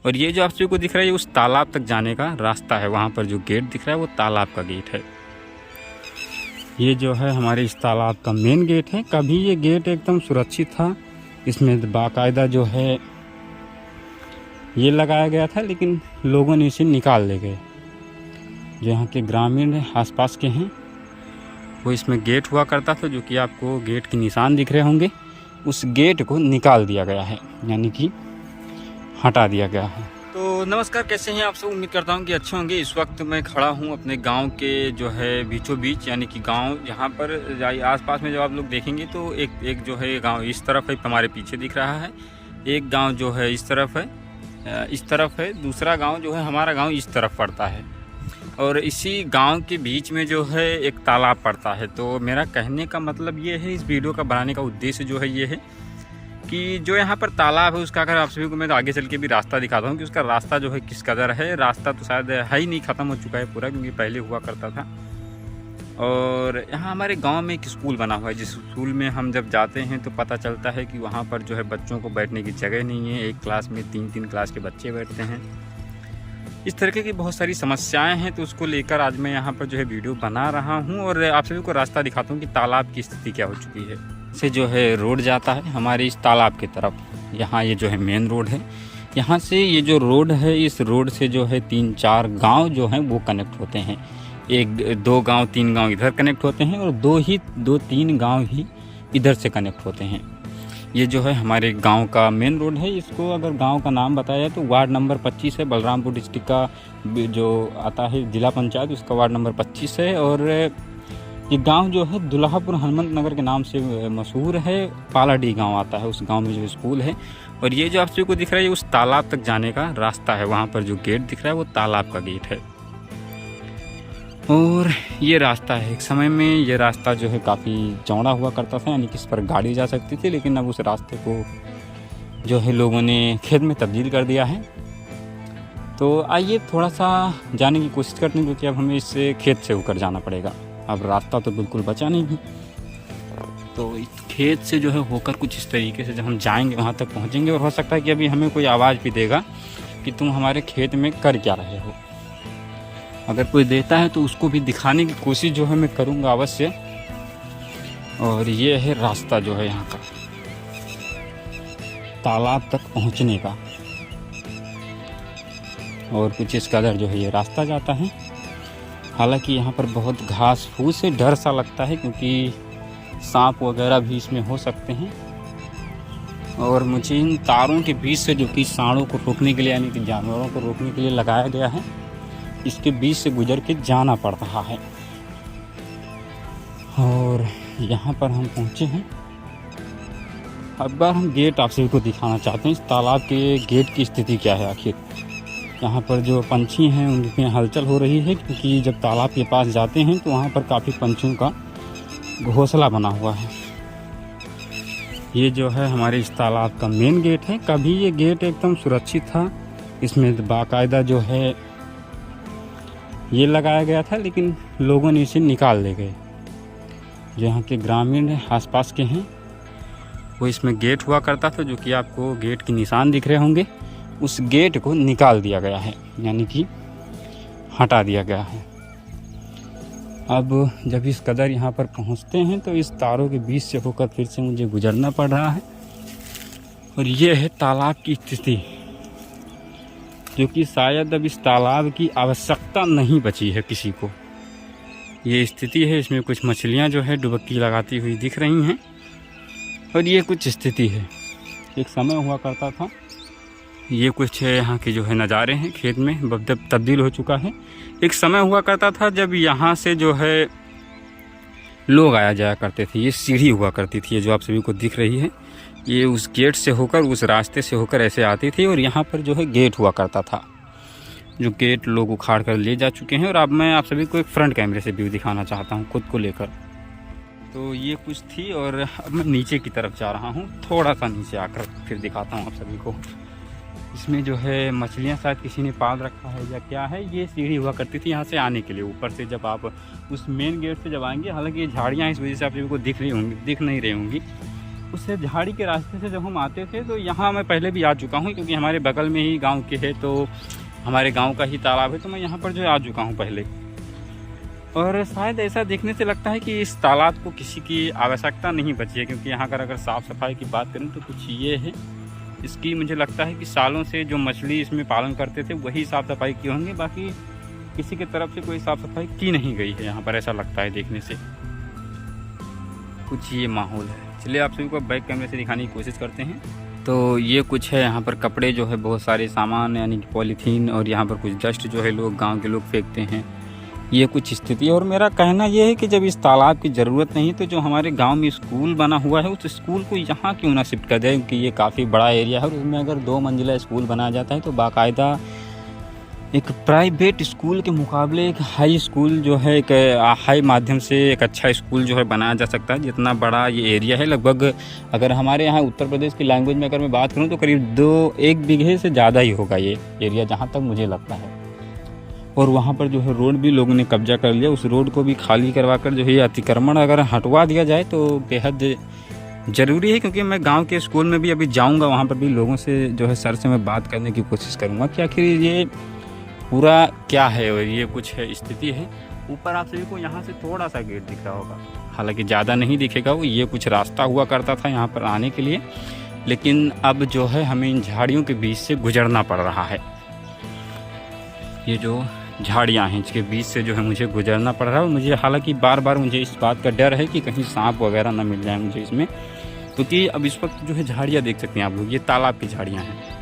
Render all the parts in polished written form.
और ये जो आप सभी को दिख रहा है, ये उस तालाब तक जाने का रास्ता है। वहाँ पर जो गेट दिख रहा है वो तालाब का गेट है। ये जो है हमारे इस तालाब का मेन गेट है। कभी ये गेट एकदम सुरक्षित था, इसमें बाकायदा जो है ये लगाया गया था, लेकिन लोगों ने इसे निकाल ले गए। जो यहाँ के ग्रामीण आसपास के हैं वो इसमें गेट हुआ करता था, जो कि आपको गेट के निशान दिख रहे होंगे। उस गेट को निकाल दिया गया है, यानी कि हटा दिया गया है। तो नमस्कार, कैसे हैं आप सब? उम्मीद करता हूं कि अच्छे होंगे। इस वक्त मैं खड़ा हूं अपने गांव के जो है बीचों बीच, यानी कि गांव जहां पर आसपास में जब आप लोग देखेंगे तो एक जो है गांव इस तरफ है, हमारे पीछे दिख रहा है। एक गांव जो है इस तरफ है, दूसरा गांव जो है हमारा गांव इस तरफ पड़ता है, और इसी गांव के बीच में जो है एक तालाब पड़ता है। तो मेरा कहने का मतलब ये है, इस वीडियो का बनाने का उद्देश्य जो है ये है कि जो यहाँ पर तालाब है उसका अगर आप सभी को मैं तो आगे चल के भी रास्ता दिखाता हूँ कि उसका रास्ता जो है किस कदर है। रास्ता तो शायद है ही नहीं, ख़त्म हो चुका है पूरा, क्योंकि पहले हुआ करता था। और यहाँ हमारे गांव में एक स्कूल बना हुआ है, जिस स्कूल में हम जब जाते हैं तो पता चलता है कि वहाँ पर जो है बच्चों को बैठने की जगह नहीं है। एक क्लास में 3-3 क्लास के बच्चे बैठते हैं। इस तरीके की बहुत सारी समस्याएं हैं, तो उसको लेकर आज मैं यहाँ पर जो है वीडियो बना रहा हूँ और आप सभी को रास्ता दिखाता हूँ कि तालाब की स्थिति क्या हो चुकी है। से जो है रोड जाता है हमारे इस तालाब की तरफ। यहाँ ये जो है मेन रोड है। यहाँ से ये जो रोड है, इस रोड से जो है 3-4 गांव जो हैं वो कनेक्ट होते हैं। 1-2 गांव 3 गांव इधर कनेक्ट होते हैं और 2-3 गांव ही इधर से कनेक्ट होते हैं। ये जो है हमारे गांव का मेन रोड है। इसको अगर गांव का नाम बताया जाए तो वार्ड नंबर 25 है। बलरामपुर डिस्ट्रिक्ट का जो आता है जिला पंचायत, उसका वार्ड नंबर 25 है। और ये गांव जो है दुल्हापुर हनुमंत नगर के नाम से मशहूर है। पालाडी गांव आता है, उस गांव में जो स्कूल है। और ये जो आप सभी को दिख रहा है, ये उस तालाब तक जाने का रास्ता है। वहाँ पर जो गेट दिख रहा है वो तालाब का गेट है। और ये रास्ता है, एक समय में ये रास्ता जो है काफ़ी चौड़ा हुआ करता था, यानी कि इस पर गाड़ी जा सकती थी। लेकिन अब उस रास्ते को जो है लोगों ने खेत में तब्दील कर दिया है। तो आइए थोड़ा सा जाने की कोशिश करते हैं, क्योंकि अब हमें इस खेत से होकर जाना पड़ेगा। अब रास्ता तो बिल्कुल बचा नहीं है, तो इस खेत से जो है होकर कुछ इस तरीके से जब हम जाएंगे वहाँ तक पहुँचेंगे। और हो सकता है कि अभी हमें कोई आवाज़ भी देगा कि तुम हमारे खेत में कर क्या रहे हो। अगर कोई देता है तो उसको भी दिखाने की कोशिश जो है मैं करूँगा अवश्य। और ये है रास्ता जो है यहाँ का तालाब तक पहुँचने का, और कुछ इस कदर जो है ये रास्ता जाता है। हालांकि यहाँ पर बहुत घास फूस से डर सा लगता है, क्योंकि सांप वगैरह भी इसमें हो सकते हैं। और मुझे इन तारों के बीच से, जो कि सांडों को रोकने के लिए, यानी कि जानवरों को रोकने के लिए लगाया गया है, इसके बीच से गुजर के जाना पड़ रहा है। और यहाँ पर हम पहुँचे हैं। अब बार हम गेट आप सभी को दिखाना चाहते हैं, इस तालाब के गेट की स्थिति क्या है आखिर। यहाँ पर जो पंछी हैं उनमें हलचल हो रही है, क्योंकि जब तालाब के पास जाते हैं तो वहाँ पर काफ़ी पंछियों का घोंसला बना हुआ है। ये जो है हमारे इस तालाब का मेन गेट है। कभी ये गेट एकदम सुरक्षित था, इसमें बाकायदा जो है ये लगाया गया था, लेकिन लोगों ने इसे निकाल ले गए। जो यहाँ के ग्रामीण आसपास के हैं वो इसमें गेट हुआ करता था, जो कि आपको गेट के निशान दिख रहे होंगे। उस गेट को निकाल दिया गया है, यानी कि हटा दिया गया है। अब जब इस कदर यहाँ पर पहुँचते हैं तो इस तारों के बीच से होकर फिर से मुझे गुजरना पड़ रहा है। और ये है तालाब की स्थिति, जो कि शायद अब इस तालाब की आवश्यकता नहीं बची है किसी को। ये स्थिति है, इसमें कुछ मछलियाँ जो है डुबकी लगाती हुई दिख रही हैं। और ये कुछ स्थिति है, एक समय हुआ करता था। ये कुछ यहाँ के जो है नज़ारे हैं, खेत में तब्दील हो चुका है। एक समय हुआ करता था जब यहाँ से जो है लोग आया जाया करते थे। ये सीढ़ी हुआ करती थी, ये जो आप सभी को दिख रही है, ये उस गेट से होकर, उस रास्ते से होकर ऐसे आती थी। और यहाँ पर जो है गेट हुआ करता था, जो गेट लोग उखाड़ कर ले जा चुके हैं। और अब मैं आप सभी को एक फ्रंट कैमरे से व्यू दिखाना चाहता हूँ खुद को लेकर। तो ये कुछ थी, और अब मैं नीचे की तरफ जा रहा हूँ। थोड़ा सा नीचे आकर फिर दिखाता हूँ आप सभी को। इसमें जो है मछलियाँ शायद किसी ने पाल रखा है या क्या है। ये सीढ़ी हुआ करती थी यहाँ से आने के लिए ऊपर से, जब आप उस मेन गेट से जब आएंगे। हालांकि ये झाड़ियाँ इस वजह से आप सभी को दिख नहीं रही होंगी, उस झाड़ी के रास्ते से जब हम आते थे तो यहाँ मैं पहले भी आ चुका हूँ, क्योंकि हमारे बगल में ही गांव के है, तो हमारे गांव का ही तालाब है, तो मैं यहाँ पर जो आ चुका हूँ पहले। और शायद ऐसा देखने से लगता है कि इस तालाब को किसी की आवश्यकता नहीं बची है, क्योंकि यहाँ अगर साफ़ सफाई की बात करें तो कुछ ये है। इसकी मुझे लगता है कि सालों से जो मछली इसमें पालन करते थे वही साफ़ सफाई किए होंगे, बाकी किसी की तरफ से कोई साफ़ सफाई की नहीं गई है यहाँ पर, ऐसा लगता है देखने से। कुछ ये माहौल है। चलिए आप सभी को बैक कैमरे से दिखाने की कोशिश करते हैं। तो ये कुछ है यहाँ पर कपड़े जो है, बहुत सारे सामान यानी कि पॉलीथीन, और यहाँ पर कुछ डस्ट जो है लोग गांव के लोग फेंकते हैं। ये कुछ स्थिति। और मेरा कहना ये है कि जब इस तालाब की ज़रूरत नहीं तो जो हमारे गांव में स्कूल बना हुआ है उस स्कूल को यहाँ क्यों ना शिफ्ट कर दें, क्योंकि ये काफ़ी बड़ा एरिया है और उसमें अगर 2 मंजिला स्कूल बनाया जाता है तो बाकायदा एक प्राइवेट स्कूल के मुकाबले एक हाई स्कूल जो है, एक हाई माध्यम से एक अच्छा स्कूल जो है बनाया जा सकता है। जितना बड़ा ये एरिया है, लगभग अगर हमारे यहाँ उत्तर प्रदेश की लैंग्वेज में अगर मैं बात करूँ तो करीब 1 बीघे से ज़्यादा ही होगा ये एरिया, जहाँ तक मुझे लगता है। और वहाँ पर जो है रोड भी लोगों ने कब्जा कर लिया, उस रोड को भी खाली करवा कर जो है अतिक्रमण अगर हटवा दिया जाए तो बेहद ज़रूरी है। क्योंकि मैं गांव के स्कूल में भी अभी जाऊंगा, वहाँ पर भी लोगों से जो है सर से मैं बात करने की कोशिश करूँगा कि आखिर ये पूरा क्या है और ये कुछ है स्थिति है। ऊपर आप सभी को यहाँ से थोड़ा सा गेट दिख रहा होगा, हालांकि ज़्यादा नहीं दिखेगा, वो ये कुछ रास्ता हुआ करता था यहाँ पर आने के लिए, लेकिन अब जो है हमें इन झाड़ियों के बीच से गुजरना पड़ रहा है। ये जो झाड़ियाँ हैं इसके बीच से जो है मुझे गुजरना पड़ रहा है। मुझे हालांकि बार बार मुझे इस बात का डर है कि कहीं सांप वगैरह ना मिल जाए मुझे इसमें, क्योंकि अब इस वक्त जो है झाड़ियाँ देख सकते हैं आप लोग, ये तालाब की झाड़ियाँ हैं।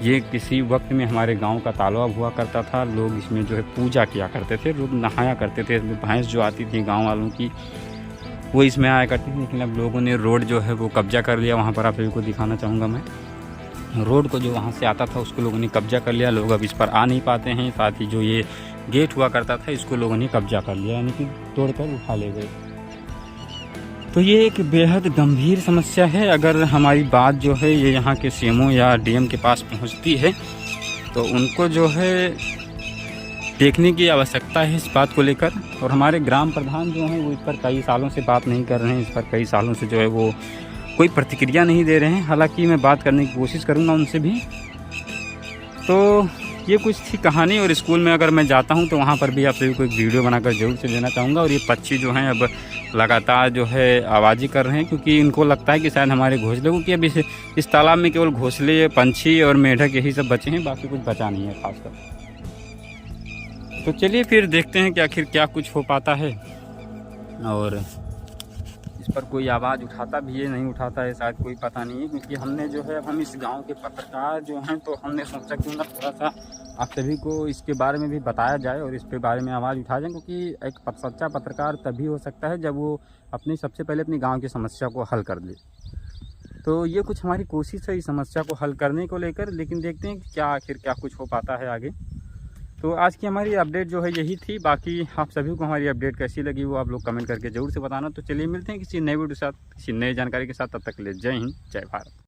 ये किसी वक्त में हमारे गांव का तालाब हुआ करता था, लोग इसमें जो है पूजा किया करते थे, लोग नहाया करते थे, भैंस जो आती थी गाँव वालों की वो इसमें आया करती थी। लेकिन अब लोगों ने रोड जो है वो कब्जा कर लिया। वहाँ पर आप सभी को दिखाना चाहूँगा मैं, रोड को जो वहाँ से आता था उसको लोगों ने कब्जा कर लिया, लोग अब इस पर आ नहीं पाते हैं। साथ ही जो ये गेट हुआ करता था इसको लोगों ने कब्जा कर लिया, यानी कि तोड़कर उठा ले गए। तो ये एक बेहद गंभीर समस्या है। अगर हमारी बात जो है ये यहाँ के सीएमओ या डीएम के पास पहुँचती है तो उनको जो है देखने की आवश्यकता है इस बात को लेकर। और हमारे ग्राम प्रधान जो हैं वो इस पर कई सालों से बात नहीं कर रहे हैं, इस पर कई सालों से जो है वो कोई प्रतिक्रिया नहीं दे रहे हैं। हालांकि मैं बात करने की कोशिश करूंगा उनसे भी। तो ये कुछ थी कहानी। और स्कूल में अगर मैं जाता हूं तो वहां पर भी आप सभी को एक वीडियो बनाकर जरूर से देना चाहूँगा। और ये पक्षी जो हैं अब लगातार जो है आवाज़ी कर रहे हैं, क्योंकि इनको लगता है कि शायद हमारे घोंसले, क्योंकि अब इस तालाब में केवल घोंसले, पंछी और मेढक यही सब बचे हैं, बाकी कुछ बचा नहीं है खासकर। तो चलिए फिर देखते हैं कि आखिर क्या कुछ हो पाता है। और इस पर कोई आवाज़ उठाता भी है नहीं उठाता है शायद कोई पता नहीं है, क्योंकि हमने जो है, अब हम इस गांव के पत्रकार जो हैं तो हमने सोचा क्यों ना थोड़ा सा आप सभी को इसके बारे में भी बताया जाए और इस पे बारे में आवाज़ उठाया जाए। क्योंकि एक सच्चा पत्रकार तभी हो सकता है जब वो सबसे पहले अपनी गाँव की समस्या को हल कर ले। तो ये कुछ हमारी कोशिश है इस समस्या को हल करने को लेकर, लेकिन देखते हैं कि क्या आखिर क्या कुछ हो पाता है आगे। तो आज की हमारी अपडेट जो है यही थी। बाकी आप सभी को हमारी अपडेट कैसी लगी वो आप लोग कमेंट करके जरूर से बताना। तो चलिए मिलते हैं किसी नए वीडियो के साथ, किसी नई जानकारी के साथ। तब तक के लिए जय हिंद, जय भारत।